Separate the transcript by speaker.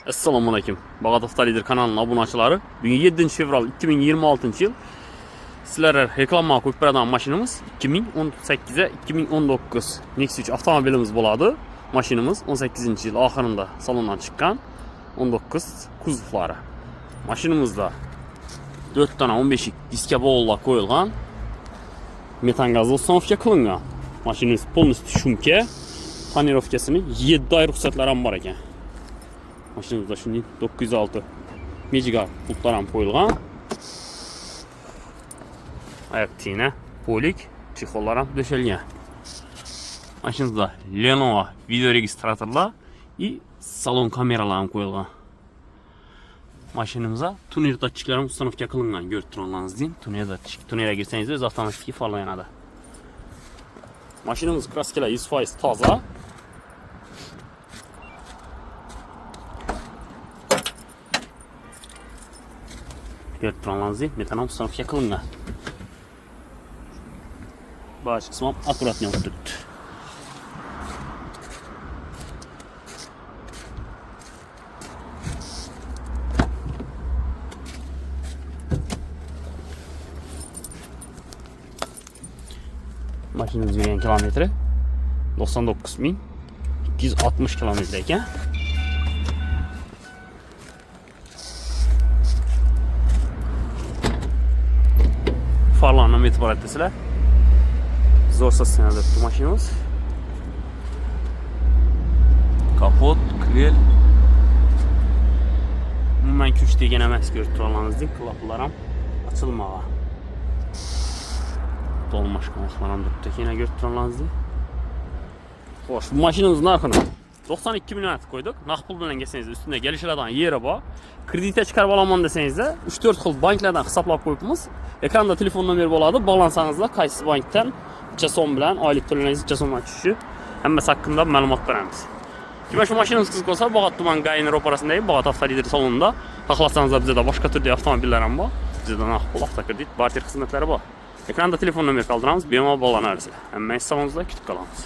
Speaker 1: Assalomu alaykum. Bag'at Avtolider kanalining obunachilari. Bugun 7 fevral 2026 yil. Sizlarga reklama qo'yib beradigan mashinamiz 2018 ga 2019 Nexus 3 avtomobilimiz bo'ladi. Mashinamiz 18-yil oxirida salondan chiqqan 19 kuzovlari. Mashinamizda 4 tane 15 diska bog'lar qo'yilgan. Metan gazli uстановка qilingan. Mashinamiz полностью shumka. Tonirovkasini 7 oy ruxsatlari ham bor ekan. Mashinamizda shunday 906 mejigar pultlar ham qo'yilgan. Ayak tina, polik, chexollar ham döşelgan. Mashinamizda Lenovo video registratorlar и salon kameralar ham qo'yilgan. Mashinamizda tuner datchiklar ham uстановка qilingan. Ko'rib turganingizdek, tuner datchik. Tunerga girsangiz o'z avtomatik farlar yanadi. Mashinamiz kraskalar 100% toza. Ko'rib turganingizdek, metan uстановка qilingan. Baş qismi akkuratni olib turibdi. Mashinamiz yurgan kilometri 99.260 kilometr ekan. Farlarni e'tibor etasizlar. Zo'r so'zlanadi bu mashinamiz. Kapot, kvel. Umuman kuch degan emas, ko'rib turganingizdek, klaplar ham ochilmagan. Dolmashqoqlar ham turibdi, yana ko'rib turganingizdek. Xo'sh, bu mashinamiz narxini 92 million qo'ydik. Naqd pul bilan kelsangiz, ustida kelishiladigan yeri bor. Kreditga chiqarib olaman desangiz, 3-4 xil banklardan hisoblab qo'yibmiz. Ekranda telefon nomeri bo'ladi. Bog'lansangizlar, qaysi bankdan chason bilan oylik to'laningiz chasondan tushishi hammasi haqida ma'lumot beramiz. Kimga shu mashinamiz qiziq bo'lsa, Bag'at tuman Gayner operasyonidagi Bag'at Avtolider salonida xohlasangizlar bizda boshqa turdagi avtomobillar ham bor. Bizda naqd pul, avtokredit, barter xizmatlari bor. Ekranda telefon nomeri qoldiramiz, bemalol bog'lanaverasizlar. Hammangiz salomatlikda kutib qolamiz.